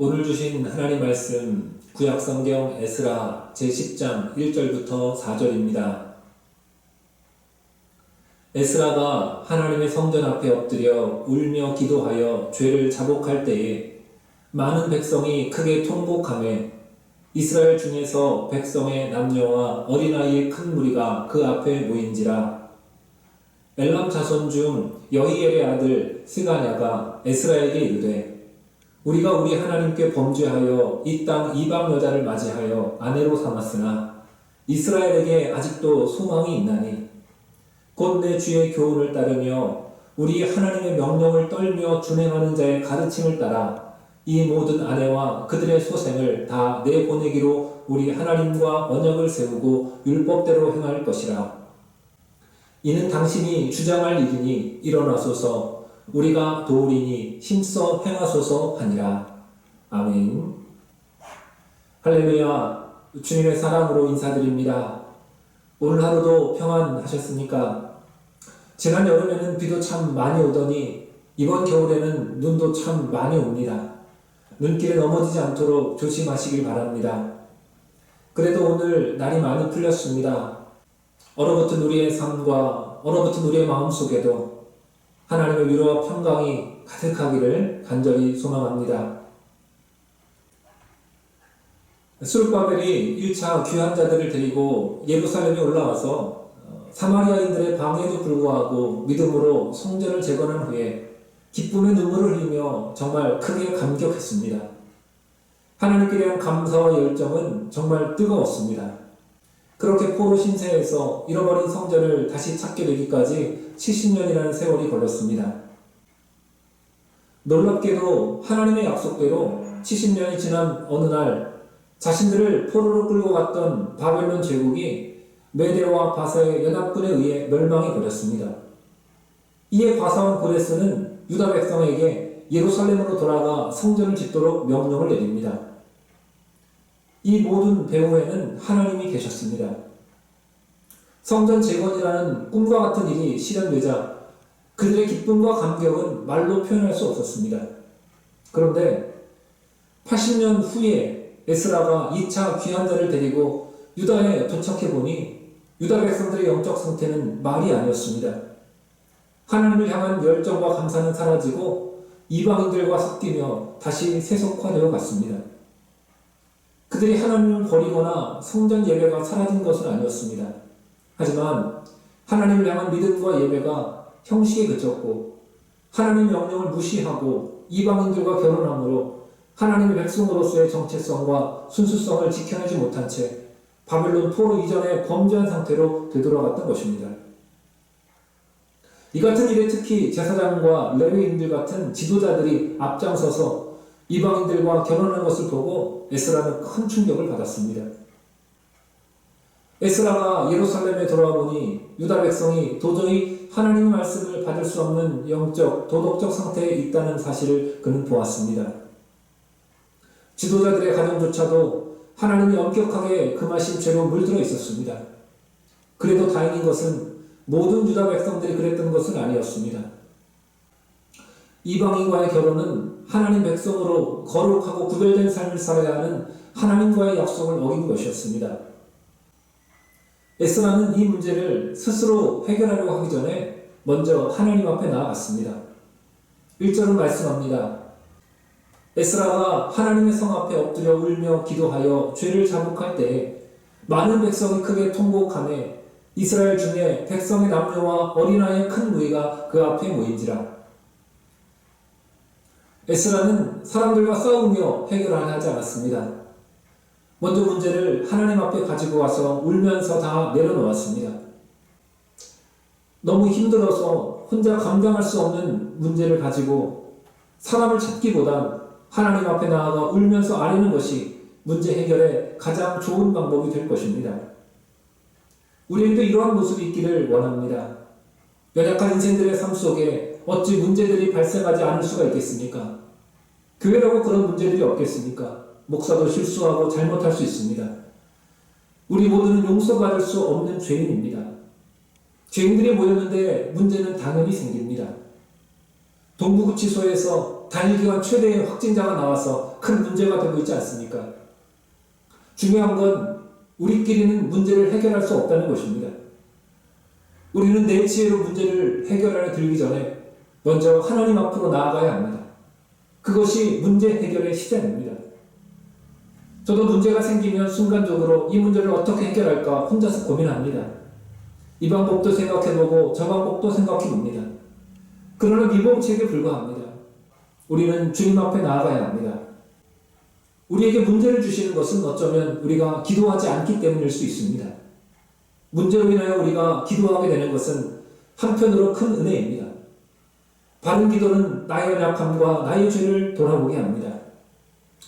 오늘 주신 하나님 말씀 구약성경 에스라 제10장 1절부터 4절입니다. 에스라가 하나님의 성전 앞에 엎드려 울며 기도하여 죄를 자복할 때에 많은 백성이 크게 통곡하매 이스라엘 중에서 백성의 남녀와 어린아이의 큰 무리가 그 앞에 모인지라. 엘람 자손 중 여히엘의 아들 스가냐가 에스라에게 이르되 우리가 우리 하나님께 범죄하여 이 땅 이방 여자를 맞이하여 아내로 삼았으나 이스라엘에게 아직도 소망이 있나니 곧 내 주의 교훈을 따르며 우리 하나님의 명령을 떨며 준행하는 자의 가르침을 따라 이 모든 아내와 그들의 소생을 다 내보내기로 우리 하나님과 언약을 세우고 율법대로 행할 것이라. 이는 당신이 주장할 일이니 일어나소서 우리가 도우리니 힘써 행하소서 하니라. 아멘. 할렐루야. 주님의 사랑으로 인사드립니다. 오늘 하루도 평안하셨습니까? 지난 여름에는 비도 참 많이 오더니 이번 겨울에는 눈도 참 많이 옵니다. 눈길에 넘어지지 않도록 조심하시길 바랍니다. 그래도 오늘 날이 많이 풀렸습니다. 얼어붙은 우리의 삶과 얼어붙은 우리의 마음속에도 하나님의 위로와 평강이 가득하기를 간절히 소망합니다. 스룹바벨이 1차 귀한 자들을 데리고 예루살렘에 올라와서 사마리아인들의 방해에도 불구하고 믿음으로 성전을 재건한 후에 기쁨의 눈물을 흘리며 정말 크게 감격했습니다. 하나님께 대한 감사와 열정은 정말 뜨거웠습니다. 그렇게 포로 신세에서 잃어버린 성전을 다시 찾게 되기까지 70년이라는 세월이 걸렸습니다. 놀랍게도 하나님의 약속대로 70년이 지난 어느 날 자신들을 포로로 끌고 갔던 바벨론 제국이 메대와 바사의 연합군에 의해 멸망해 버렸습니다. 이에 바사왕 고레스는 유다 백성에게 예루살렘으로 돌아가 성전을 짓도록 명령을 내립니다. 이 모든 배후에는 하나님이 계셨습니다. 성전 재건이라는 꿈과 같은 일이 실현되자 그들의 기쁨과 감격은 말로 표현할 수 없었습니다. 그런데 80년 후에 에스라가 2차 귀환자를 데리고 유다에 도착해보니 유다 백성들의 영적 상태는 말이 아니었습니다. 하나님을 향한 열정과 감사는 사라지고 이방인들과 섞이며 다시 세속화되어 갔습니다. 그들이 하나님을 버리거나 성전 예배가 사라진 것은 아니었습니다. 하지만 하나님을 향한 믿음과 예배가 형식에 그쳤고 하나님의 명령을 무시하고 이방인들과 결혼함으로 하나님의 백성으로서의 정체성과 순수성을 지켜내지 못한 채 바벨론 포로 이전의 범죄한 상태로 되돌아갔던 것입니다. 이 같은 일에 특히 제사장과 레위인들 같은 지도자들이 앞장서서 이방인들과 결혼한 것을 보고 에스라는 큰 충격을 받았습니다. 에스라가 예루살렘에 돌아와 보니 유다 백성이 도저히 하나님의 말씀을 받을 수 없는 영적, 도덕적 상태에 있다는 사실을 그는 보았습니다. 지도자들의 가정조차도 하나님이 엄격하게 금하신 죄로 물들어 있었습니다. 그래도 다행인 것은 모든 유다 백성들이 그랬던 것은 아니었습니다. 이방인과의 결혼은 하나님 백성으로 거룩하고 구별된 삶을 살아야 하는 하나님과의 약속을 어긴 것이었습니다. 에스라는 이 문제를 스스로 해결하려고 하기 전에 먼저 하나님 앞에 나아갔습니다. 1절은 말씀합니다. 에스라가 하나님의 성 앞에 엎드려 울며 기도하여 죄를 자복할 때에 많은 백성이 크게 통곡하며 이스라엘 중에 백성의 남녀와 어린아이의 큰 무리가 그 앞에 모인지라. 에스라는 사람들과 싸우며 해결을 하지 않았습니다. 먼저 문제를 하나님 앞에 가지고 와서 울면서 다 내려놓았습니다. 너무 힘들어서 혼자 감당할 수 없는 문제를 가지고 사람을 찾기보단 하나님 앞에 나아가 울면서 아뢰는 것이 문제 해결의 가장 좋은 방법이 될 것입니다. 우리에게도 이러한 모습이 있기를 원합니다. 연약한 인생들의 삶 속에 어찌 문제들이 발생하지 않을 수가 있겠습니까? 교회라고 그런 문제들이 없겠습니까? 목사도 실수하고 잘못할 수 있습니다. 우리 모두는 용서받을 수 없는 죄인입니다. 죄인들이 모였는데 문제는 당연히 생깁니다. 동부구치소에서 단일기간 최대의 확진자가 나와서 큰 문제가 되고 있지 않습니까? 중요한 건 우리끼리는 문제를 해결할 수 없다는 것입니다. 우리는 내 지혜로 문제를 해결하려 들기 전에 먼저 하나님 앞으로 나아가야 합니다. 그것이 문제 해결의 시작입니다. 저도 문제가 생기면 순간적으로 이 문제를 어떻게 해결할까 혼자서 고민합니다. 이 방법도 생각해보고 저 방법도 생각해봅니다. 그러나 미봉책에 불과합니다. 우리는 주님 앞에 나아가야 합니다. 우리에게 문제를 주시는 것은 어쩌면 우리가 기도하지 않기 때문일 수 있습니다. 문제로 인하여 우리가 기도하게 되는 것은 한편으로 큰 은혜입니다. 바른 기도는 나의 연약함과 나의 죄를 돌아보게 합니다.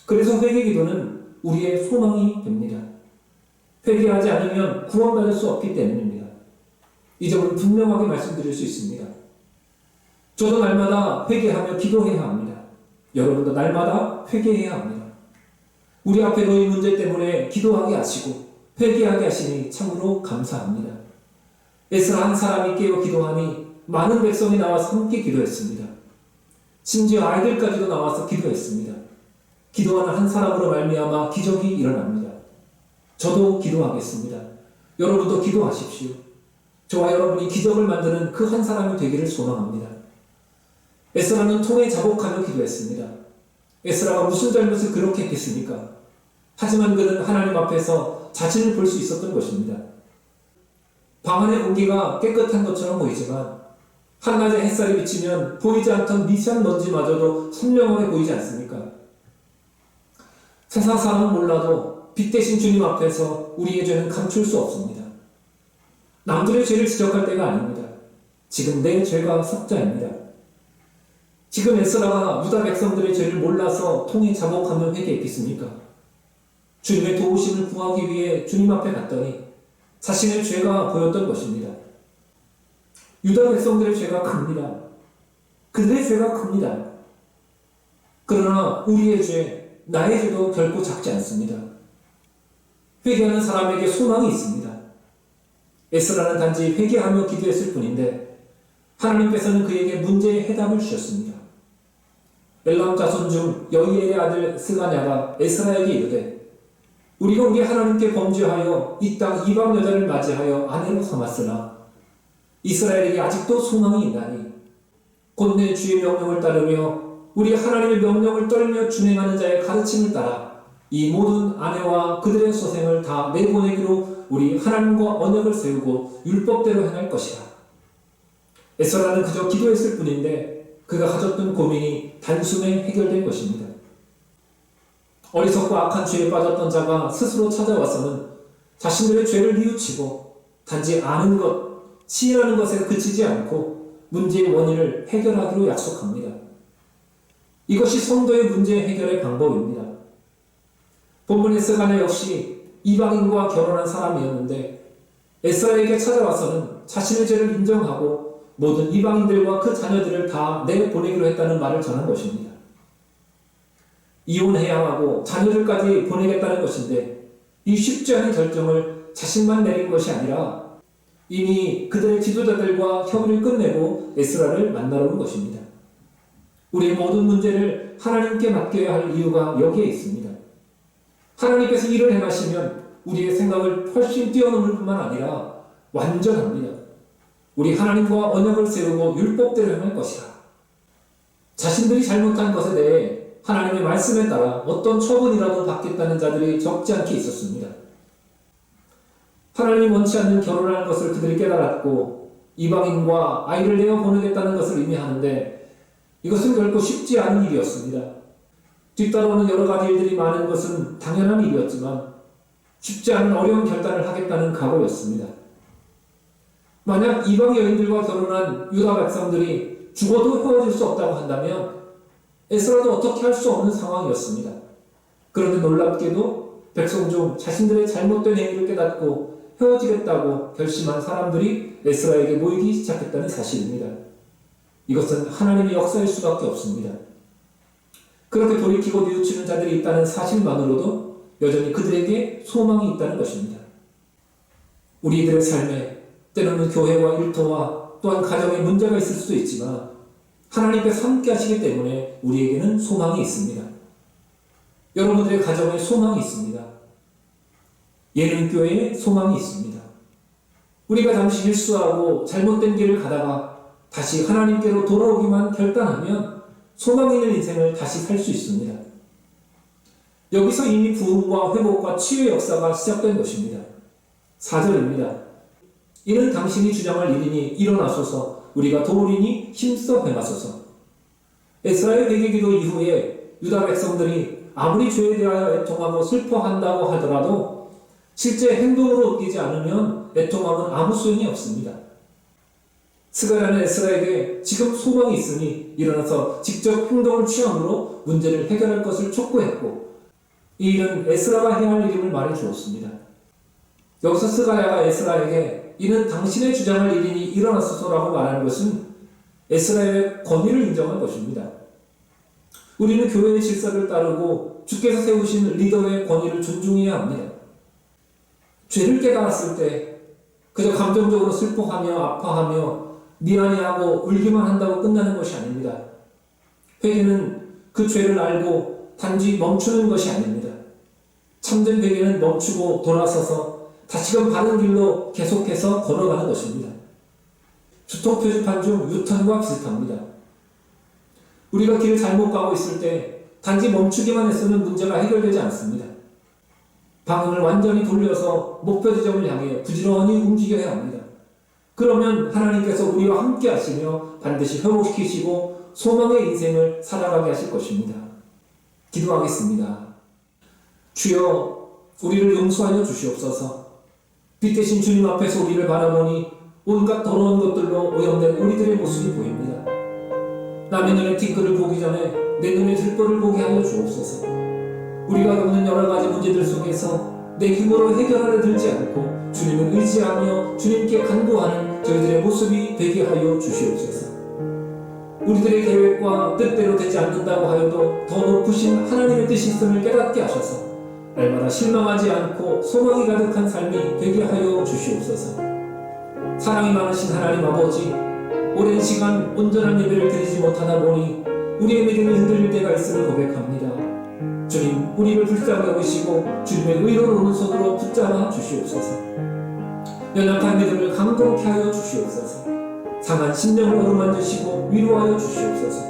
그래서 회개 기도는 우리의 소망이 됩니다. 회개하지 않으면 구원받을 수 없기 때문입니다. 이 점은 분명하게 말씀드릴 수 있습니다. 저도 날마다 회개하며 기도해야 합니다. 여러분도 날마다 회개해야 합니다. 우리 앞에 놓인 문제 때문에 기도하게 하시고 회개하게 하시니 참으로 감사합니다. 에스라 한 사람이 깨어 기도하니 많은 백성이 나와서 함께 기도했습니다. 심지어 아이들까지도 나와서 기도했습니다. 기도하는 한 사람으로 말미암아 기적이 일어납니다. 저도 기도하겠습니다. 여러분도 기도하십시오. 저와 여러분이 기적을 만드는 그 한 사람이 되기를 소망합니다. 에스라는 통에 자복하며 기도했습니다. 에스라가 무슨 잘못을 그렇게 했겠습니까? 하지만 그는 하나님 앞에서 자신을 볼 수 있었던 것입니다. 방 안의 공기가 깨끗한 것처럼 보이지만 한낮에 햇살이 비치면 보이지 않던 미세한 먼지마저도 선명하게 보이지 않습니까? 세상 사람은 몰라도 빛 대신 주님 앞에서 우리의 죄는 감출 수 없습니다. 남들의 죄를 지적할 때가 아닙니다. 지금 내 죄가 석자입니다. 지금 에스라가 유다 백성들의 죄를 몰라서 통에 자복하며 회개했겠습니까? 주님의 도우심을 구하기 위해 주님 앞에 갔더니 자신의 죄가 보였던 것입니다. 유다 백성들의 죄가 큽니다. 그들의 죄가 큽니다. 그러나 우리의 죄, 나의 죄도 결코 작지 않습니다. 회개하는 사람에게 소망이 있습니다. 에스라는 단지 회개하며 기도했을 뿐인데 하나님께서는 그에게 문제의 해답을 주셨습니다. 엘람 자손 중 여이엘의 아들 스가냐가 에스라에게 이르되 우리가 우리 하나님께 범죄하여 이 땅 이방 여자를 맞이하여 아내로 삼았으나 이스라엘에게 아직도 소망이 있나니 곧 내 주의 명령을 따르며 우리 하나님의 명령을 떨며 준행하는 자의 가르침을 따라 이 모든 아내와 그들의 소생을 다 내보내기로 우리 하나님과 언약을 세우고 율법대로 행할 것이라. 에스라는 그저 기도했을 뿐인데 그가 가졌던 고민이 단숨에 해결된 것입니다. 어리석고 악한 죄에 빠졌던 자가 스스로 찾아와서는 자신들의 죄를 뉘우치고 단지 아는 것, 시인하는 것에 그치지 않고 문제의 원인을 해결하기로 약속합니다. 이것이 성도의 문제 해결의 방법입니다. 본문 에스가냐 역시 이방인과 결혼한 사람이었는데 에스라에게 찾아와서는 자신의 죄를 인정하고 모든 이방인들과 그 자녀들을 다 내보내기로 했다는 말을 전한 것입니다. 이혼해야 하고 자녀들까지 보내겠다는 것인데 이 쉽지 않은 결정을 자신만 내린 것이 아니라 이미 그들의 지도자들과 협의를 끝내고 에스라를 만나러 온 것입니다. 우리의 모든 문제를 하나님께 맡겨야 할 이유가 여기에 있습니다. 하나님께서 일을 행하시면 우리의 생각을 훨씬 뛰어넘을 뿐만 아니라 완전합니다. 우리 하나님과 언약을 세우고 율법대로 행할 것이라. 자신들이 잘못한 것에 대해 하나님의 말씀에 따라 어떤 처분이라도 받겠다는 자들이 적지 않게 있었습니다. 하나님이 원치 않는 결혼하는 것을 그들이 깨달았고 이방인과 아이를 내어 보내겠다는 것을 의미하는데 이것은 결코 쉽지 않은 일이었습니다. 뒤따라오는 여러 가지 일들이 많은 것은 당연한 일이었지만 쉽지 않은 어려운 결단을 하겠다는 각오였습니다. 만약 이방 여인들과 결혼한 유다 백성들이 죽어도 헤어질 수 없다고 한다면 에스라도 어떻게 할 수 없는 상황이었습니다. 그런데 놀랍게도 백성 중 자신들의 잘못된 행위를 깨닫고 헤어지겠다고 결심한 사람들이 에스라에게 모이기 시작했다는 사실입니다. 이것은 하나님의 역사일 수밖에 없습니다. 그렇게 돌이키고 뉘우치는 자들이 있다는 사실만으로도 여전히 그들에게 소망이 있다는 것입니다. 우리들의 삶에 때로는 교회와 일터와 또한 가정에 문제가 있을 수도 있지만 하나님께서 함께 하시기 때문에 우리에게는 소망이 있습니다. 여러분들의 가정에 소망이 있습니다. 예능교회에 소망이 있습니다. 우리가 잠시 실수하고 잘못된 길을 가다가 다시 하나님께로 돌아오기만 결단하면 소망 있는 인생을 다시 살 수 있습니다. 여기서 이미 부흥과 회복과 치유의 역사가 시작된 것입니다. 4절입니다. 이는 당신이 주장할 일이니 일어나소서 우리가 도우리니 힘써 행하소서. 에스라의 회개기도 이후에 유다 백성들이 아무리 죄에 대하여 애통하고 슬퍼한다고 하더라도 실제 행동으로 옮기지 않으면 애통함은 아무 소용이 없습니다. 스가랴는 에스라에게 지금 소망이 있으니 일어나서 직접 행동을 취함으로 문제를 해결할 것을 촉구했고, 이 일은 에스라가 행할 일임을 말해 주었습니다. 여기서 스가랴가 에스라에게 이는 당신의 주장할 일이니 일어나소서라고 말하는 것은 에스라의 권위를 인정한 것입니다. 우리는 교회의 질서를 따르고 주께서 세우신 리더의 권위를 존중해야 합니다. 죄를 깨달았을 때 그저 감정적으로 슬퍼하며 아파하며 미안해하고 울기만 한다고 끝나는 것이 아닙니다. 회개는 그 죄를 알고 단지 멈추는 것이 아닙니다. 참된 회개는 멈추고 돌아서서 다시금 바른 길로 계속해서 걸어가는 것입니다. 주통 표지판 중 유턴과 비슷합니다. 우리가 길을 잘못 가고 있을 때 단지 멈추기만 했으면 문제가 해결되지 않습니다. 방향을 완전히 돌려서 목표 지점을 향해 부지런히 움직여야 합니다. 그러면 하나님께서 우리와 함께 하시며 반드시 회복시키시고 소망의 인생을 살아가게 하실 것입니다. 기도하겠습니다. 주여, 우리를 용서하여 주시옵소서. 빛 대신 주님 앞에서 우리를 바라보니 온갖 더러운 것들로 오염된 우리들의 모습이 보입니다. 남의 눈에 티끌을 보기 전에 내 눈에 들보를 보게 하여 주옵소서. 우리가 겪는 여러 가지 문제들 속에서 내 힘으로 해결하려 들지 않고 주님을 의지하며 주님께 간구하는 저희들의 모습이 되게 하여 주시옵소서. 우리들의 계획과 뜻대로 되지 않는다고 하여도 더 높으신 하나님의 뜻이 있음을 깨닫게 하셔서 날마다 실망하지 않고 소망이 가득한 삶이 되게 하여 주시옵소서. 사랑이 많으신 하나님 아버지, 오랜 시간 온전한 예배를 드리지 못하다 보니 우리의 믿음이 흔들릴 때가 있음을 고백합니다. 주님, 우리를 불쌍히 여기시고 주님의 의로운 오른손으로 붙잡아 주시옵소서. 연약한 믿음을 강건케 하여 주시옵소서. 상한 심령을 어루만지시고 위로하여 주시옵소서.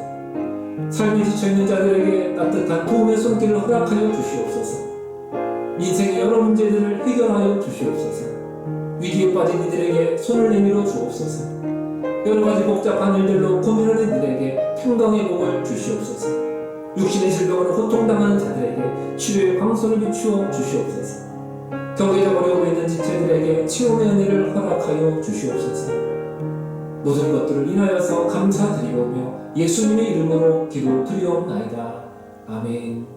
삶에 지쳐있는 자들에게 따뜻한 도움의 손길을 허락하여 주시옵소서. 인생의 여러 문제들을 해결하여 주시옵소서. 위기에 빠진 이들에게 손을 내밀어 주옵소서. 여러 가지 복잡한 일들로 고민하는 이들에게 평강의 복을 주시옵소서. 육신의 질병으로 고통당하는 자들에게 치료의 광선을 비추어 주시옵소서. 경제적 어려움에 있는 지체들에게 치유의 은혜를 허락하여 주시옵소서. 모든 것들을 인하여서 감사드리오며 예수님의 이름으로 기도드리옵나이다. 아멘.